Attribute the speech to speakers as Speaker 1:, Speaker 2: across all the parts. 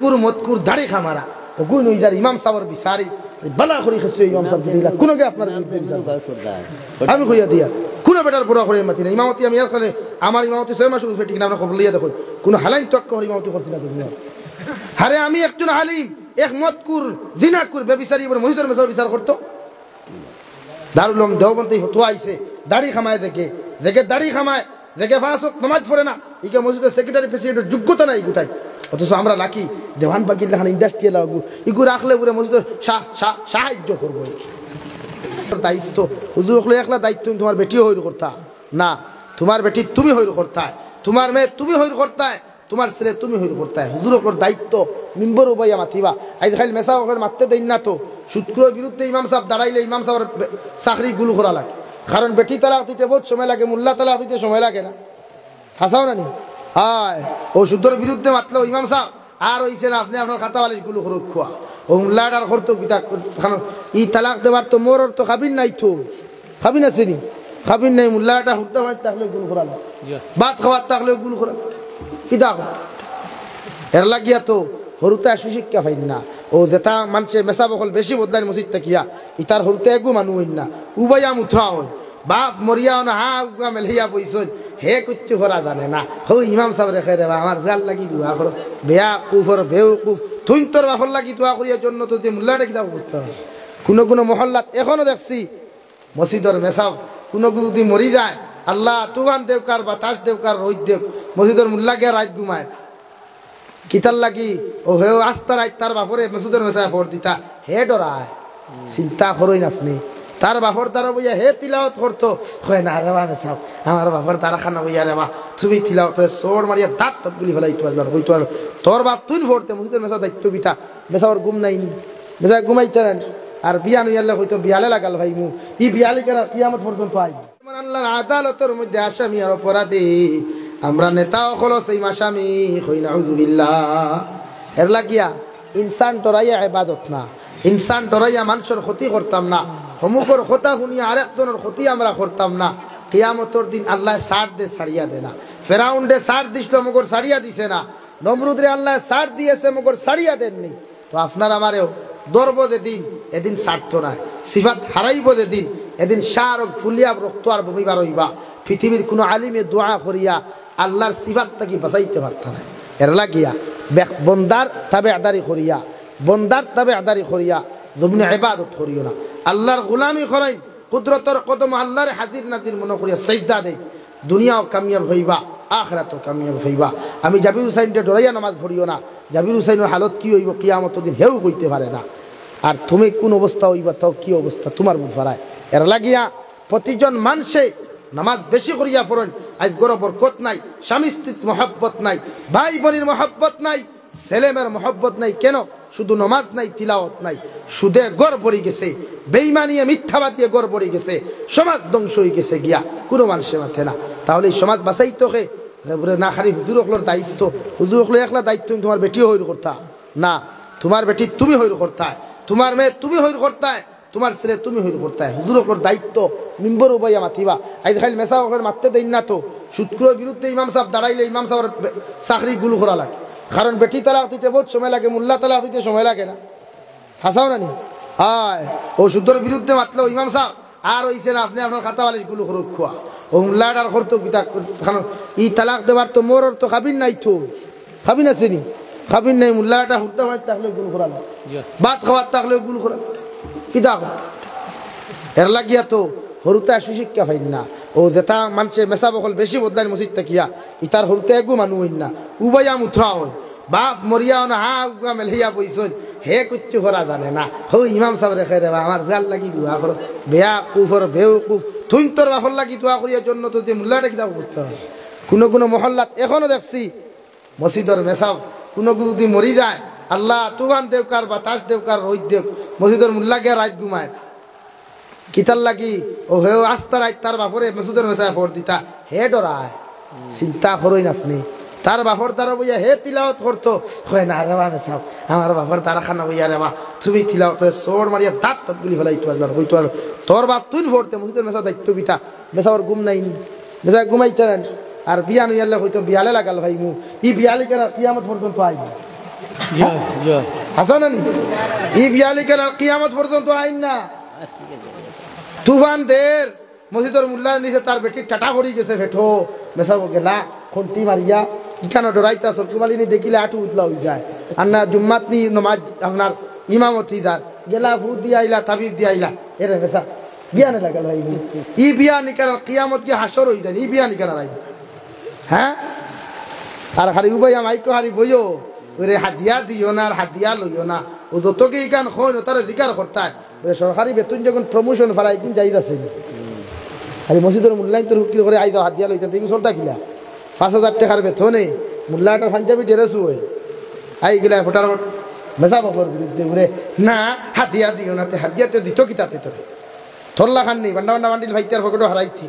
Speaker 1: পুরো মতকুর দাড়ি খামারা ওগুন ওইদার ইমাম সাহেবের বিচারি বালা করে খেসে ইমাম সাহেব দিলা কোনো গে আপনার আমি কইয়া দিয়া কোনো বেটার পুরা করে মাতি না ইমামতি আমি আর করে আমার ইমামতি 6 মাস উঠে ঠিক না আমরা খবর লিয়া দেখো কোনো হালাইন তক করে ইমামতি করছি না দুনিয়া আরে আমি একজন আলিম এক মতকুর জিনাকুর বেবিচারি উপর মসজিদের মেসার বিচার করতো দারুল উলুম দেওবন্দি ফতোয়া আইছে দাড়ি খামায় দেখে দাড়ি খামায় দেখে পাঁচ ওয়াক্ত নামাজ পড়ে না ইকে মসজিদের সেক্রেটারি প্রেসিডেন্টের যোগ্যতা নাই গোটাই অথচ আমরা লাকি দেওয়ান বাকির লেখান ইন্ডাস্ট্রিয়াল লাগু ইগু রাখলে পুরো মসজিদ সাহায্য করবো দায়িত্ব হুজুর হলে একলা দায়িত্ব তোমার বেটিও হইর করতা না তোমার বেটি তুমি হইর করতা তোমার মেয়ে তুমি হইর করতা তোমার ছেলে তুমি হইর করতা হুজুর ওপর দায়িত্ব মিম্বর উবাইয়া মাতিবা আইজ খালি মেসা ওকে মারতে দেন না তো সুৎকুর বিরুদ্ধে ইমাম সাহেব দাঁড়াইলে ইমাম সাহেবের চাকরি গুলো করা লাগে কারণ বেটি তালাক দিতে বহুত সময় লাগে মোল্লা তালাক দিতে সময় লাগে না হাসাও না নি হায় ও সুদর বিরুদ্ধে মাতলো ইমাম সাহেব আর হইছে না আপনি আপনার খাতাওয়ালি গুলো খরচ খোয়া ও মোল্লাটার করতো কিতা ই তালাক দেবার তো মোর তো খাবিন নাই তো খাবিন আছে নি খাবিন নাই মোল্লাটা হুটতে হয় তাহলে গুলো করা লাগে ভাত খাওয়ার থাকলে গুলো করা লাগে কিতা করতে এর লাগিয়া তো হরুতে সুশিক্ষা পাইন না ও যেটা মানুষে মেসা বকল বেশি বদলাইন মসজিদ থাকিয়া ইতার হরুতে একু মানুষ হইন না উবাইয়া মুথা হই বাপ মরিয়া না হা উগা মেলহিয়া বইসন হে কুচ্ছু করা জানে না হো ইমাম সাহেব রেখে রে আমার ভাল লাগি দোয়া করো বেয়া কুফর বেউ কুফ তুই তোর বাপর লাগি দোয়া করিয়ার জন্য তো যে মোল্লাটা কিতাব করতে হয় কোনো মহল্লাত এখনো দেখছি মসজিদের মেসাও কোনো যদি মরি যায় আল্লাহ তুফান দেবকার বাতাস দেবকার রোদ দেব মসজিদের মোল্লা গিয়া রাত ঘুমায় কিতার লাগি ও হে আস্তা রাত তার বাপরে মসজিদের মেসায় ফোর দিতা হে ডরায় চিন্তা করই না আপনি তার বাপর দ্বারা বইয়া হে তিলাওয়াত করতো হয় না রে মানে সাহেব আমার বাপর দ্বারা খানা বইয়া রে বা তুমি তিলাওয়াত সোর মারিয়া দাঁত তবগুলি ফেলাই তো আসবার হইতো আর তোর বাপ তুই ফোরতে মসজিদের মেসা দায়িত্ব বিতা মেসাওর ঘুম নাইনি মেসা ঘুমাইতেন আর বিয়া নইয়ালে হয়তো বিয়ালে লাগাল ভাই মু ই বিয়ালে কেন কিয়ামত পর্যন্ত আই আল্লাহর আদালতের মধ্যে আসামি আর অপরাধী আমরা নেতা হলো সেই আসামি হই নাউযুবিল্লাহ এর লাগিয়া ইনসান টরাইয়া ইবাদত না ইনসান টরাইয়া মানুষের ক্ষতি করতাম না হমুকর কথা শুনিয়া আরেকজনের ক্ষতি আমরা করতাম না কিয়ামতের দিন আল্লাহ সার দে ছাড়িয়া দে না ফেরাউন্ডে সার দিছিল মগর ছাড়িয়া দিছে না নমরুদরে আল্লাহ সার দিয়েছে মগর ছাড়িয়া দেননি তো আপনার আমারেও দর্ব যে দিন এদিন স্বার্থ নাই সিফাত হারাইব যে দিন এদিন সার ফুলিয়া রক্ত আর বমিবার হইবা পৃথিবীর কোনো আলিমে দোয়া করিয়া আল্লাহর সিফাত তাকে বাঁচাইতে পারত না এর লাগিয়া বন্দার তাবে আদারি করিয়া বন্দার তাবে আদারি করিয়া জমিনে ইবাদত করিও না আল্লাহর গোলামি করাই কুদরতর কদম আল্লাহর হাজির নাজির মনে করিয়া সাজদা দেই দুনিয়াও কামিয়াব হইবা আখিরাতও কামিয়াব হইবা আমি জাবির হুসাইনকে ডরাইয়া নামাজ পড়িও না জাবির হুসাইনের হালত কি হইব কিয়ামতের দিন হেউ হইতে পারে না আর তুমি কোন অবস্থা হইবা তাও কি অবস্থা তোমার বুঝ পারায় এর লাগিয়া প্রতিজন মানুষে নামাজ বেশি করিয়া পড়েন আজ গরো বরকত নাই স্বামী স্ত্রীর মহব্বত নাই ভাই বোনের মহব্বত নাই ছেলেমেয়ের মহব্বত নাই কেন শুধু নামাজ নাই তিলাওয়াত নাই সুদে গড় পড়ে গেছে বেঈমানিয়ে মিথ্যাবাদ দিয়ে গড় পড়ে গেছে সমাজ ধ্বংস হয়ে গেছে গিয়া কোনো মানুষের মাথে না তাহলে এই সমাজ বাঁচাইতে হে না খালি হুজুর হকলোর দায়িত্ব হুজুর হকলো একলা দায়িত্ব তোমার বেটিও হইর করতা না তোমার বেটি তুমি হইর করতা তোমার মেয়ে তুমি হইর করতা তোমার ছেলে তুমি হইর করতা হুজুর হকলোর দায়িত্ব মিম্বর উবাইয়া মাতিবা আইজ খালি মেসা ওকে মারতে দেন না তো সুৎকুর বিরুদ্ধে ইমাম সাহেব দাঁড়াইলে ইমাম সাহেবের চাকরি গুলো করা লাগে কারণ বেটি তালাক দিতে বহুত সময় লাগে মোল্লা তালাক দিতে সময় লাগে না হাসাও না নি হায় ও সুদর বিরুদ্ধে মাতলো ইমাম সাহেব আর হইছে না আপনি আপনার খাতাওয়ালি গুলো খরচ খোয়া ও মোল্লাটার করতো কিতা ই তালাক দেবার তো মোর তো খাবিন নাই তো খাবিন আছে নি খাবিন নাই মোল্লাটা হুটতে হয় তাহলে গুলো করা লাগে ভাত খাওয়ার থাকলে গুলো করা লাগে কিতা করতে এর লাগিয়া তো হরুতে সুশিক্ষা পাইন না ও যেটা মানুষে মেসা বকল বেশি বদলাইন মসজিদ থাকিয়া ইতার হরুতে একু মানুষ হইন না উবাইয়া মুথা হয় বাপ মরিয়া না হা উগা মেলহিয়া বইসন হে কুচ্ছু করা জানে না হো ইমাম সাহেব রেখে রে আমার ভাল লাগি দোয়া করো বেয়া কুফর বেউ কুফ তুই তোর বাপর লাগি দোয়া করিয়ার জন্য তো যে মোল্লাটা কিতাব করতে হয় কোনো মহল্লাত এখনো দেখছি মসজিদের মেসাও কোনো যদি মরি যায় আল্লাহ তুফান দেবকার বাতাস দেবকার রোদ দেব মসজিদের মোল্লা গিয়া রাত ঘুমায় কিতার লাগি ও হে আস্তা রাত তার বাপরে মসজিদের মেসায় ফোর দিতা হে ডরায় চিন্তা করই না আপনি তার বাপর দ্বারা বইয়া হে তিলাওয়াত করতো হয় না রে মানে সাহেব আমার বাপর দ্বারা খানা বইয়া রে বা তুমি তিলাওয়াত সোর মারিয়া দাঁত তবগুলি ফেলাই তো আসবার হইতো আর তোর বাপ তুই ফোরতে মসজিদের মেসা দায়িত্ব বিতা মেসাওর ঘুম নাইনি মেসা ঘুমাইতেন আর বিয়া নইয়ালে হয়তো বিয়ালে লাগাল ভাই মু ই বিয়ালে কেন কিয়ামত পর্যন্ত আইব হাসান ই বিয়ালি কেন কিয়ামত পর্যন্ত আইন না তুফান দের মসজিদের মুল্লার নিচে তার বেটি টাটা করি গেছে ফেটো মেসাবো গেলা খুন্তি মারিয়া ইখানো ডরাইতা সবকুমালিনী দেখিলে আটু উতলা হয়ে যায় আর না জুম্মাত নি নমাজ আপনার ইমামতি যার গেলা ফুট দিয়ে আইলা তাবিজ দিয়ে আইলা এরে মেসা বিয়া নে লাগাল ভাই ই বিয়া নিকার কিয়ামত কি হাসর হয়ে যায় ই বিয়া নিকার রাই হ্যাঁ আর খালি উবাই আমাইকো হারি বইও ওরে হাদিয়া দিও না আর হাদিয়া লইও না ও যতকে ইকান খোন তারা জিকার করতায় সরকারি বেতন যখন প্রমোশন ফেলাই কিন্তু যাই আছে খালি মসজিদের মূল্যায়ন তোর হুকিল করে আইদাও হাদিয়া লইতেন তুই চলতা কিলা 5,000 টাকার বেতনে মোল্লাটার পাঞ্জাবি ড্রেস হই আই গেলা ফটার মেসা বাবর বিরুদ্ধে ঘুরে না হাদিয়া দিও না হাদিয়া তো দিত কি তাতে তোর থল্লা খান নেই বান্ডা বান্ডা বান্ডিল ভাইতে আর ফটো হারাইছি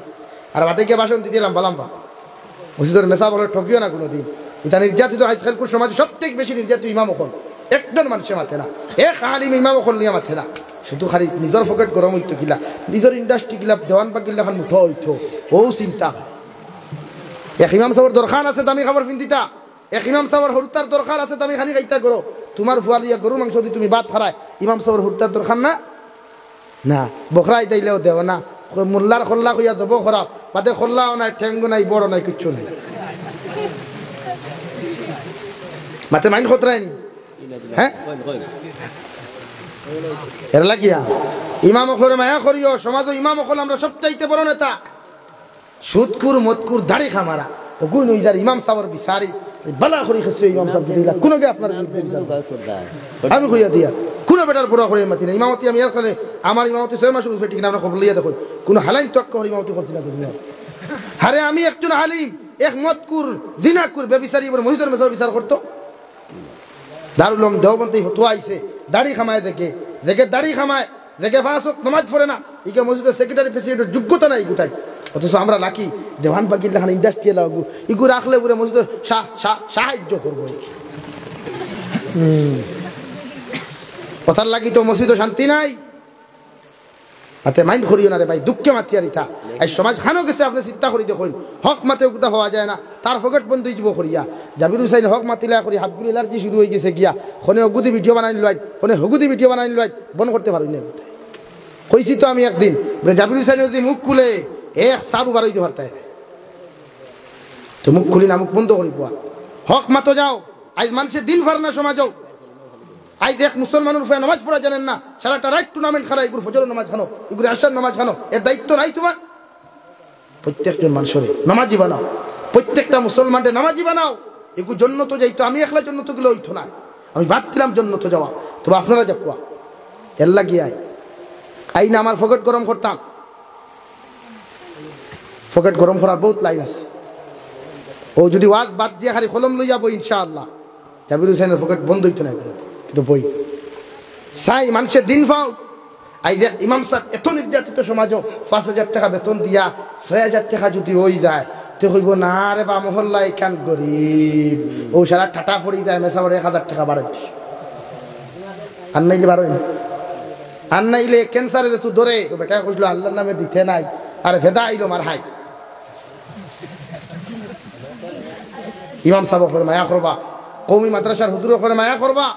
Speaker 1: আর বাটাইকে বাসন দিতে এলাম বালাম্বা মসজিদের মেসা বলে ঠকিও না কোনো দিন এটা নির্যাতিত আজকালকার সমাজে সবথেকে বেশি নির্যাতিত ইমাম হল একজন মানুষের মাথে না এক আলিম ইমাম হল নিয়ে মাথে না শুধু খালি নিজের পকেট গরম হইতো কিলা নিজের ইন্ডাস্ট্রি কিলা দেওয়ান বা কিলা খান মুঠো হইতো ও চিন্তা এক ইমাম সাহেবের দরকার আছে দামি খাবার ফিন্দিতা এক ইমাম সাহেবের হরতার দরকার আছে দামি খানি খাইতা করো তোমার ফুয়ালিয়া গরু মাংস দিয়ে তুমি ভাত খারায় ইমাম সাহেবের হরতার দরকার না না বখরাই দিলেও দেও না মোল্লার খোল্লা কইয়া দেবো খরাব পাতে খোল্লাও নাই ঠেঙ্গু নাই বড় নাই কিচ্ছু নাই মাতে মাইন খতরাইনি হ্যাঁ এর লাগিয়া ইমাম অখরে মায়া করিও সমাজ ইমাম অখল আমরা সবচাইতে বড় নেতা সুদকুর মতকুর দাড়ি খামারা গুণ ওইদার ইমাম সাহেবের বিচারি বালা করি খেসছে ইমাম সাহেব দিলা কোন গে আপনার আমি কইয়া দিয়া কোন বেটার পুরা করে মাতি না ইমামতি আমি এর করে আমার ইমামতি 6 মাস রুফে ঠিক না আমরা খবর লইয়া দেখো কোন হালাইন তক করে ইমামতি করছি না দুনিয়া আরে আমি একজন আলিম এক মতকুর জিনাকুর বেবিচারি বলে মসজিদের মেসার বিচার করতো দারুল উলুম দেওবন্দি হতো আইছে দাড়ি খামায় দেখে দেখে দাড়ি খামায় দেখে 5 ওয়াক্ত নামাজ পড়ে না ইকে মসজিদের সেক্রেটারি প্রেসিডেন্টের যোগ্যতা নাই গোটাই অথচ আমরা লাকি দেওয়ান পাকির লেখান ইন্ডাস্ট্রিয়াল লাগবো ইগু রাখলে পুরো মসজিদে সাহায্য করবো কথার লাগি তো মসজিদে শান্তি নাই হাতে মাইন্ড করিও না রে ভাই দুঃখে মাতিয়ার ইথা এই সমাজ খানো গেছে আপনি চিন্তা করি দেখুন হক মাতে উক্তা হওয়া যায় না তার ফকেট বন্ধ হয়ে যাব করিয়া জাবির হুসাইন হক মাতিলা করি হাবগুলি এলার্জি শুরু হয়ে গেছে গিয়া কোনে হগুদি ভিডিও বানাই লয় কোনে হগুদি ভিডিও বানাই লয় বন্ধ করতে পারি না কইছি তো আমি একদিন জাবির হুসাইন যদি মুখ খুলে এক সাবু বার হইতে পারতে তো মুখ খুলি না মুখ বন্ধ করি পোয়া হক মাতো যাও আজ মানুষের দিন ফার না সমাজও আজ এক মুসলমানের উপরে নামাজ পড়া জানেন না সারাটা রাইট টুর্নামেন্ট খেলা এগুলো ফজরের নামাজ খানো এগুলো আশার নামাজ খানো এর দায়িত্ব নাই তোমার প্রত্যেকজন মানুষের নামাজি বানাও প্রত্যেকটা মুসলমানদের নামাজি বানাও এগুলো জন্য তো যাইতো আমি একলা জন্য তো গুলো হইতো না আমি বাদ দিলাম জন্য তো যাওয়া তবে আপনারা যা কোয়া এর লাগিয়ে আই না আমার ফকেট গরম করতাম ফকেট গরম করার বহুত লাইন আছে ও যদি ওয়াজ বাদ দিয়ে খালি কলম লই যাবো ইনশাআল্লাহ জাবির হুসাইনের ফকেট বন্ধ হইতো না কিন্তু বই চাই মানুষের দিন পাও আই দেখ ইমাম সাহেব এত নির্যাতিত সমাজও 5,000 টাকা বেতন দিয়া 6,000 টাকা যদি হয়ে যায় তো কইব না রে বা মহল্লা এখান গরিব ও সারা টাটা পড়ি যায় মেসাবার 1,000 টাকা বাড়াই আর নাইলে বাড়াই আর নাইলে ক্যান্সারে তুই ধরে বেটা কইল আল্লাহর নামে দিতে নাই আর ভেদা আইলো মার হাই ইমাম সাহেব করে মায়া করবা কওমি মাদ্রাসার হুজুর করে মায়া করবা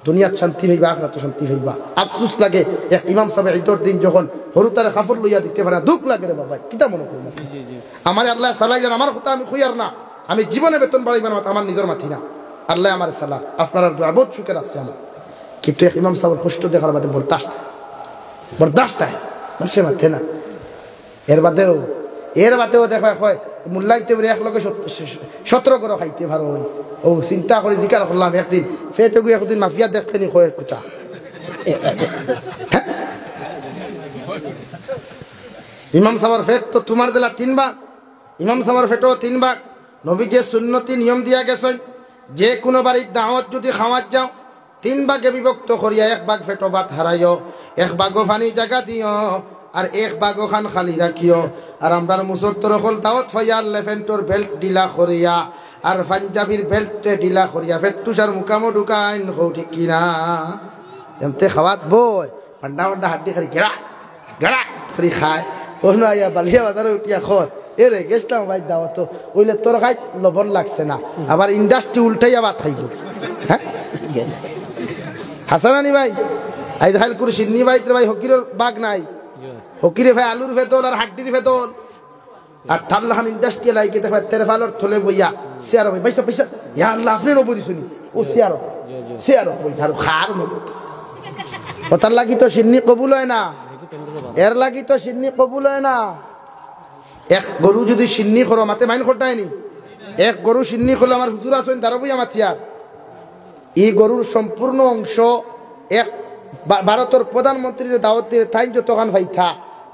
Speaker 1: দুনিয়াত শান্তি হইবা আখিরাত শান্তি হইবা আফসোস লাগে এক ইমাম সাহেব ঈদের দিন যখন হরুতারে কাফর লইয়া দিতে পারে দুঃখ লাগে রে বাবা কিটা মনে করব আমার আল্লাহ সালাইলেন আমার কথা আমি কইয়ার না আমি জীবনে বেতন বাড়াইব না আমার নিজের মাথি না আল্লাহ আমার সালাহ আপনার দোয়া বহুত সুখের আছে আমার কিন্তু এক ইমাম সাহেবের কষ্ট দেখার বাদে বরদাস্ত মানুষের মাথে না এর বাদেও দেখা হয় মূল্যায়িত এক লগে 17 করে খাইতে ভালো ও চিন্তা করে জিকার করলাম একদিন ফেটে গিয়ে একদিন মাফিয়া দেখলেনি কয়ের কুটা ইমাম সাহেবের ফেট তো তোমার দিলা 3 ভাগ ইমাম সাহেবের ফেটও 3 ভাগ নবী যে সুন্নতি নিয়ম দিয়া গেছেন যে কোনো বাড়ির দাওয়াত যদি খাওয়াত যাও 3 ভাগে বিভক্ত করিয়া 1 ভাগ ফেটো ভাত হারাইও 1 ভাগও পানি জায়গা দিও আর 1 ভাগও খান খালি রাখিও আর আমরার মুসত্তর হল দাওয়াত ফাইয়ার লেফেন্টর বেল্ট ডিলা করিয়া আর পাঞ্জাবির বেল্টে ডিলা করিয়া ফেট্টুসার মুকামো ঢুকাইন হও ঠিক কিনা এমতে খাওয়াত বই পান্ডা হাড্ডি খালি গেড়া করে খায় অন্য আইয়া বালিয়া বাজারে উঠিয়া খয় এরে গেছিলাম ভাই দাওয়াত ওইলে তোর খাই লবণ লাগছে না আবার ইন্ডাস্ট্রি উল্টাইয়া ভাত খাইল হ্যাঁ হাসানানি ভাই আই দেখাইল করে সিন্নি বাড়িতে ভাই হকিরের বাঘ নাই হকিরে ভাই আলুর ভেতল আর হাড্ডির ভেতল আর থাল্লাহান ইন্ডাস্ট্রিয়াল আইকে দেখা তেরফালর থলে বইয়া শেয়ার ভাই পয়সা পয়সা ইয়া আল্লাহ আপনি নবরি শুনি ও শেয়ার বই আর খার নবর ও তার লাগি তো সিন্নি কবুল হয় না এর লাগি তো সিন্নি কবুল হয় না এক গরু যদি সিন্নি করো মাতে মাইন করতায়নি এক গরু সিন্নি করলে আমার হুজুর আসেন তারও বই আমার থিয়ার এই গরুর সম্পূর্ণ অংশ এক ভারতের প্রধানমন্ত্রীর দাওয়াত দিলে তাই যতখান ভাইথা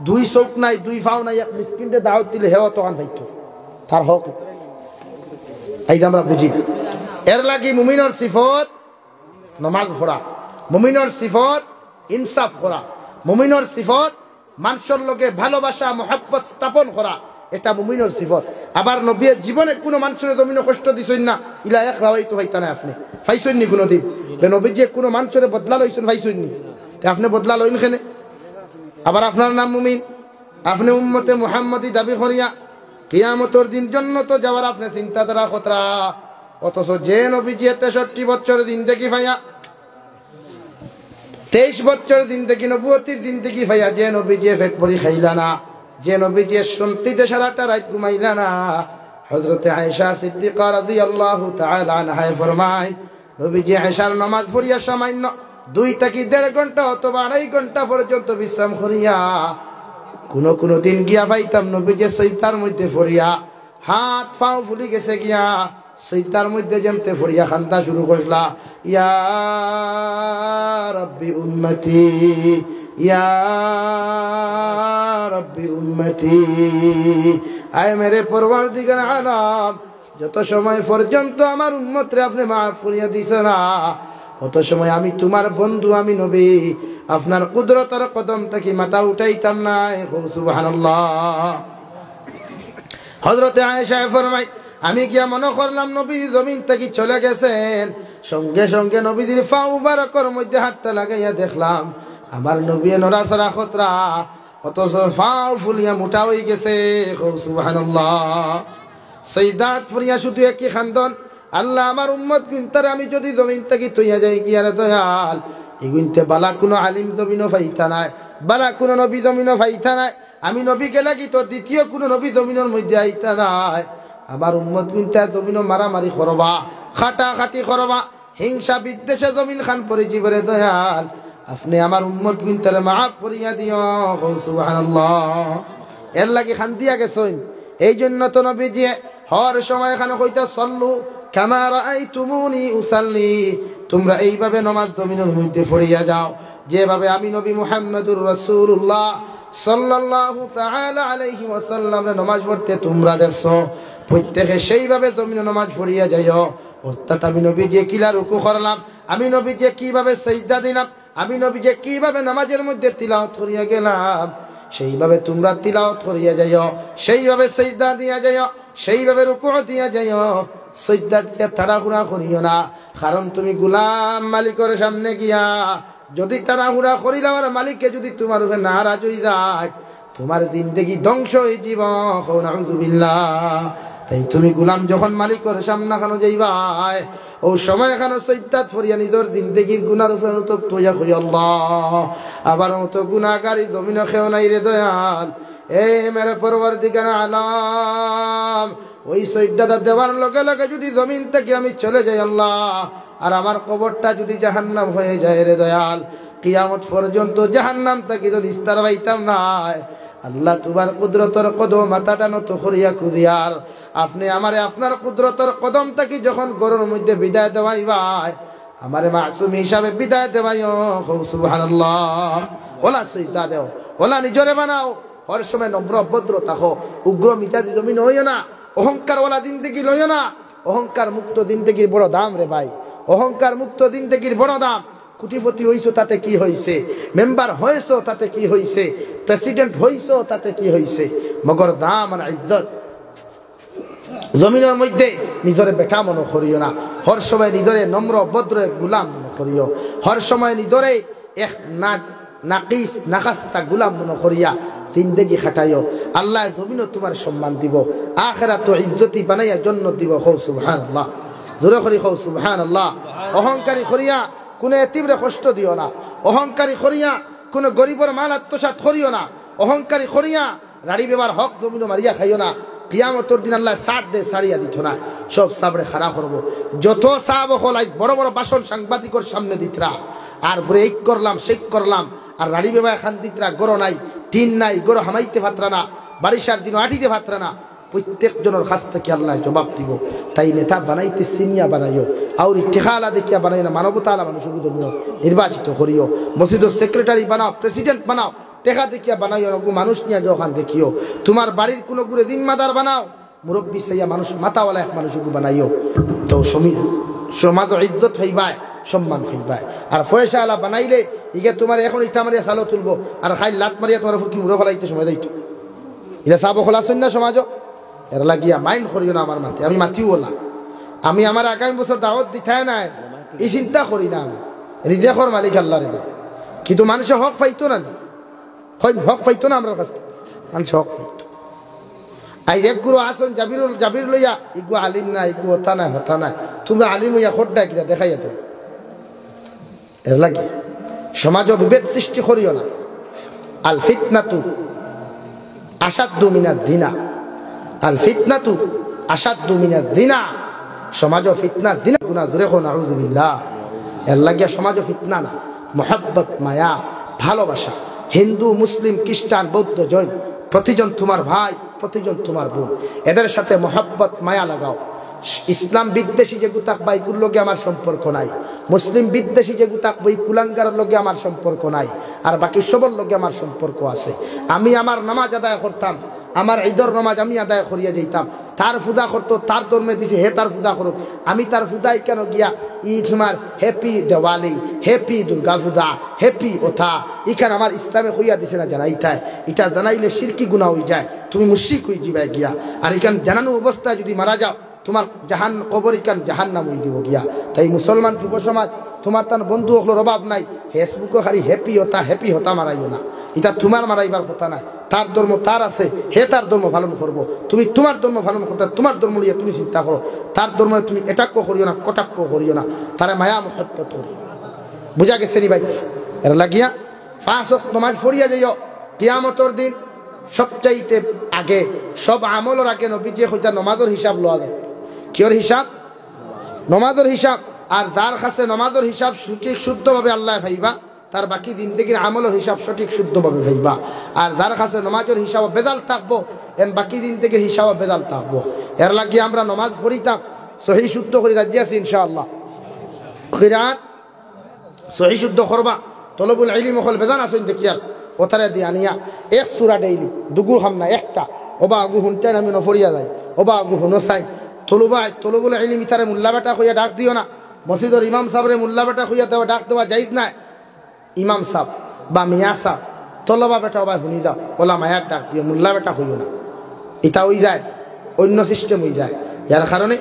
Speaker 1: দুই চোখ নাই দুই ফাও নাই এক মিসকিনরে দাওয়াত দিলে হেও তখন ভাইত তার হক এই আমরা বুঝি এর লাগি মুমিনের সিফত নামাজ পড়া মুমিনের সিফত ইনসাফ করা মুমিনের সিফত মানুষের লগে ভালোবাসা মহব্বত স্থাপন করা এটা মুমিনের সিফত আবার নবী জীবনে কোনো মানুষের জমিনে কষ্ট দিছেন না ইলা এক রাওয়াই তো হইতা না আপনি পাইছেন নি কোনোদিন নবী যে কোনো মানুষের বদলা লইছেন পাইছেন নি আপনি বদলা লইন কেনে আবার আপনার নাম মুমিন আপনি উম্মতে মুহাম্মদি দাবি করিয়া কিয়ামতের দিন জন্নত যাওয়ার আপনি চিন্তাধারা খতরা অথচ যে নবীজি 63 বছর দিন দেখি ভাইয়া 23 বছর দিন দেখি নবুয়তির দিন দেখি ভাইয়া যে নবীজি পেট ভরি খাইলা না যে নবীজি শুনতিতে সারাটা রাত ঘুমাইলা না হযরতে আয়েশা সিদ্দিকা রাদিয়াল্লাহু তাআলা আনহা ফরমায় নবীজি আয়েশার নামাজ পড়িয়া সামান্য 2 থেকে 1.5 ঘন্টা অথবা 2.5 ঘন্টা পর্যন্ত বিশ্রাম করিয়া কোন দিন গিয়া পাইতাম নবীজি সৈতার মধ্যে পড়িয়া হাত পাও ফুলি গেছে গিয়া সৈতার মধ্যে যেমতে পড়িয়া খান্দা শুরু করলা ইয়া রাব্বি উম্মতি ইয়া রাব্বি উম্মতি আয় মেরে পরওয়ারদিগার আলাম যত সময় পর্যন্ত আমার উম্মতরে আপনি মাফ করিয়া দিছ না অত সময় আমি তোমার বন্ধু আমি নবী আপনার কুদরতের কদম থেকে মাথা উঠাইতাম না সুবহানাল্লাহ হযরতে আয়েশা ফরমায় আমি গিয়া মনে করলাম নবী জমিন থেকে চলে গেছেন সঙ্গে সঙ্গে নবীর পা মুবারকের মধ্যে হাতটা লাগাইয়া দেখলাম আমার নবী নড়াচড়া খতরা অথচ পাও ফুলিয়া মোটা হয়ে গেছে সুবহানাল্লাহ সৈদাত ফুরিয়া শুধু একই খান্দন আল্লাহ আমার উম্মত গুনতারে আমি যদি জমিন থেকে তৈয়া যাই কি আর দয়াল এগুনতে বালা কোনো আলিম জমিনও ফাইতা নাই বালা কোনো নবী জমিনও ফাইতা নাই আমি নবীকে লাগি তো দ্বিতীয় কোনো নবী জমিনের মধ্যে আইতা নাই আমার উম্মত গুনতে জমিনও মারামারি করবা খাটাখাটি করবা হিংসা বিদ্বেষে জমিন খান পরে জীবরে দয়াল আপনি আমার উম্মত গুনতারে মাফ করিয়া দিও সুবহানাল্লাহ এর লাগি খান দিয়া গেছেন এই জন্য তো নবীজি হর সময় এখানে কইতা সল্লু কামা রাআইতুমুনি উসাল্লি তোমরা এইভাবে নামাজ জমিনের মধ্যে পড়িয়া যাও যেভাবে আমি নবী মুহাম্মদুর রাসূলুল্লাহ সাল্লাল্লাহু তাআলা আলাইহি ওয়াসাল্লাম নামাজ পড়তে তোমরা দেখছো প্রত্যেকে সেইভাবে জমিনে নামাজ পড়িয়া যাও অর্থাৎ আমি নবী যে কিলা রুকু করলাম আমি নবী যে কিভাবে সিজদা দিলাম আমি নবী যে কিভাবে নামাজের মধ্যে তিলাওয়াত করিয়া গেলাম সেইভাবে তোমরা তিলাওয়াত করিয়া যাও সেইভাবে সিজদা দিয়া যাও সেইভাবে রুকু দিয়া যাও সিজদা দিয়ে তাড়াহুড়া করিও না কারণ তুমি গোলাম মালিকের সামনে গিয়া যদি তাড়াহুড়া করিলে আমার মালিককে যদি তোমার উপরে নারাজ হয়ে যায় তোমার জিন্দেগি ধ্বংস হয়ে যাব নাউযুবিল্লাহ তাই তুমি গোলাম যখন মালিকের সামনে খানো যাইবাই ও সময় এখানে সৈতাত ফরিয়া নিজের জিন্দেগির গুনার উপরে তো তোয়া কই আল্লাহ আবার মতো গুনাহগারী জমিন খেও নাই রে দয়াল এ মেরে পরওয়ারদিগার আলাম ওই সৈয়দা দেওয়ার লগে লগে যদি জমিন থেকে আমি চলে যাই আল্লাহ আর আমার কবরটা যদি জাহান্নাম হয়ে যায় রে দয়াল কিয়ামত পর্যন্ত জাহান্নাম থেকে যদি ইস্তার পাইতাম না আল্লাহ তোমার কুদরতের কদম মাথাটা নত করিয়া খুদিয়ার আপনি আমারে আপনার কুদরতের কদম থেকে যখন গরুর মধ্যে বিদায় দেওয়াইবাই আমারে মাসুম হিসাবে বিদায় দেওয়াইও সুবহানাল্লাহ ওলা সৈয়দা দেও ওলা নিজরে বানাও হর সময় নম্র ভদ্র থাকো উগ্র মিজাজি জমিন হইও না অহংকার ওলা জিন্দেগি লইও না অহংকার মুক্ত জিন্দেগির বড় দাম রে ভাই অহংকার মুক্ত জিন্দেগির বড় দাম কোটিপতি হইছো তাতে কি হইছে মেম্বার হইছো তাতে কি হইছে প্রেসিডেন্ট হইছো তাতে কি হইছে মগর দাম আর ইজ্জত জমিনের মধ্যে নিজরে বেটা মনে করিও না হর সময় নিজরে নম্র ভদ্র গোলাম মনে করিও হর সময় নিজরে এক নাকিস নাকাস্তা গোলাম মনে করিয়া জিন্দেগি খাটাইও আল্লাহ জমিনও তোমার সম্মান দিব আখিরাত ইজ্জতি বানাইয়া জান্নাত দিব কও সুবহানাল্লাহ জোরে করে কও সুবহানাল্লাহ অহংকারী করিয়া কোনো এতিমরে কষ্ট দিও না অহংকারী করিয়া কোনো গরিবের মাল আত্মসাৎ করিও না অহংকারী করিয়া রাড়ি বেবার হক জমিনও মারিয়া খাইও না কিয়ামতের দিন আল্লাহ সাথ দে সারিয়া দিত না সব সাবরে খাড়া করবো যত সাব হল বড় বড় বাসন সাংবাদিকর সামনে দিতরা আর ব্রেক করলাম শেক করলাম আর রাড়ি বেবা এখান দিতরা গরো নাই টিন নাই গরো হামাইতে ভাতরা না বারিশার দিন আটিতে ভাতরা না প্রত্যেকজনের কাছ থেকে আল্লাহ জবাব দিব তাই নেতা বানাইতে সিনিয়া বানাইও আউরি টেকালা দেখিয়া বানাই না মানবতা আলা মানুষের জন্য নির্বাচিত করিও মসজিদের সেক্রেটারি বানাও প্রেসিডেন্ট বানাও টেকা দেখিয়া বানাইও মানুষ নিয়ে যখন দেখিও তোমার বাড়ির কোনো গুড়ে দিনমাদার বানাও মুরব্বী সাইয়া মানুষ মাতাওয়ালা এক মানুষকে বানাইও তো সমাজ ইজ্জত হইবায় সম্মান হইবায় আর পয়সা আলা বানাইলে ইগে তোমার এখন ইটা মারিয়া চালো তুলবো আর খাই লাত মারিয়া তোমার ফুকি মুড়ো ফেলাইতে সময় দিত এটা চাব খোলাছেন না সমাজ এর লাগিয়া মাইন্ড করিও না আমার মাতে আমি মাতিও ওলা আমি আমার আগামী বছর দাওয়াত দিতাই নাই এই চিন্তা করি না আমি রিদেখর মালিক আল্লাহ রে কিন্তু মানুষের হক পাইতো না হক পাইতো না আমার কাছ থেকে মানুষ হক পাইতো আই এক গুরু আসন জাবির লইয়া ইগু আলিম না ইগু হতা নাই তোমরা আলিম হইয়া খোদ্দা কিনা দেখাইয়া দেবে এর লাগে সমাজ বিভেদ সৃষ্টি করিও না আল ফিতনাতু আসাদ্দু মিনাদ দিনা আল ফিতনাতু আসাদ্দু মিনাদ দিনা সমাজ ফিতনা দিনা গুনাহ ধরে কোন আউযুবিল্লাহ এর লাগে সমাজ ফিতনা না মোহাব্বত মায়া ভালোবাসা হিন্দু মুসলিম খ্রিস্টান বৌদ্ধ জৈন প্রতিজন তোমার ভাই প্রতিজন তোমার বোন এদের সাথে মোহাব্বত মায়া লাগাও ইসলাম বিদ্বেষী যে গুতাক বাইকুর লগে আমার সম্পর্ক নাই মুসলিম বিদ্বেষী যে গুতাক বই কুলাঙ্গার লগে আমার সম্পর্ক নাই আর বাকি সবার লগে আমার সম্পর্ক আছে আমি আমার নামাজ আদায় করতাম আমার ঈদের নামাজ আমি আদায় করিয়া যাইতাম তার পূজা করতো তার ধর্মে দিছে হে তার পূজা করুক আমি তার পূজায় কেন গিয়া ই তোমার হ্যাপি দেওয়ালি হ্যাপি দুর্গা পূজা হ্যাপি ওথা এখানে আমার ইসলামে হইয়া দিছে না জানাইতায় এটা জানাইলে শিরকি গুনাহ হয়ে যায় তুমি মুশরিক হয়ে যাবে গিয়া আর এখান জানানো অবস্থায় যদি মারা যাও তোমার জাহান কবর এখান জাহান্নাম হয়ে দিব গিয়া তাই মুসলমান যুব সমাজ তোমার তার বন্ধু হলোর অভাব নাই ফেসবুকে খালি হ্যাপি হতা মারাইও না এটা তোমার মারাইবার কথা নাই তার ধর্ম তার আছে হে তার ধর্ম পালন করবো তুমি তোমার ধর্ম পালন করতে তোমার ধর্ম নিয়ে তুমি চিন্তা করো তার ধর্ম তুমি এটাক্য করিও না কটাক্য করিও না তারা মায়া মহব্বত করিও বুঝা গেছে নি ভাই এর লাগিয়া 5 ওয়াক্ত নামাজ পড়িয়া যাইও কিয়ামতের দিন সবচাইতে আগে সব আমলের আগে নবীজি কইতা নামাজের হিসাব লওয়া যায় কিয়র হিসাব নামাজের হিসাব আর যার কাছে নামাজের হিসাব সঠিক শুদ্ধভাবে আল্লাহ ভাইবা তার বাকি জিন্দেগির আমলের হিসাব সঠিক শুদ্ধভাবে ভাইবা আর যার কাছে নামাজের হিসাব বেদাল থাকবো এর বাকি জিন্দেগির হিসাব বেদাল থাকবো এর লাগিয়ে আমরা নামাজ পড়িতাম সহি শুদ্ধ করে রাজি আছি ইনশাআল্লাহ কিরাত সহি শুদ্ধ করবা তলবুল ইলম হল বেদান আসেন দেখিয়া ওথারে দিয়া নিয়া এক সূরা ডেইলি দুগুর হামনা একটা ওবা আগু হুনটাই আমি নফরিয়া যাই ওবা আগু হুনো চাই তলবুল ইলম ইতারে মুল্লা বেটা কইয়া ডাক দিও না মসজিদের ইমাম সাহেবরে মুল্লা বেটা কইয়া দেওয়া ডাক দেওয়া যাইজ নাই ইমাম সাহেব বা মিয়া সাহেব তলবা বেটা বা শুনি দাও ওলা মায়ার ডাক দিও মুল্লা বেটা হইও না ইটা হয়ে যায় অন্য সিস্টেম হয়ে যায় যার কারণে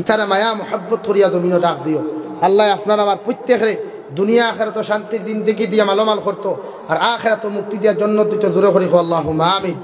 Speaker 1: ইতারে মায়া মহব্বত করিয়া জমিনও ডাক দিও আল্লাহ আপনার আমার প্রত্যেকের দুনিয়া আখিরাত শান্তির দিন দেখি দিয়া মালমাল করতো আর আখিরাত মুক্তি দেওয়ার জন্য দুটো জোরে করি আল্লাহুম্মা আমিন।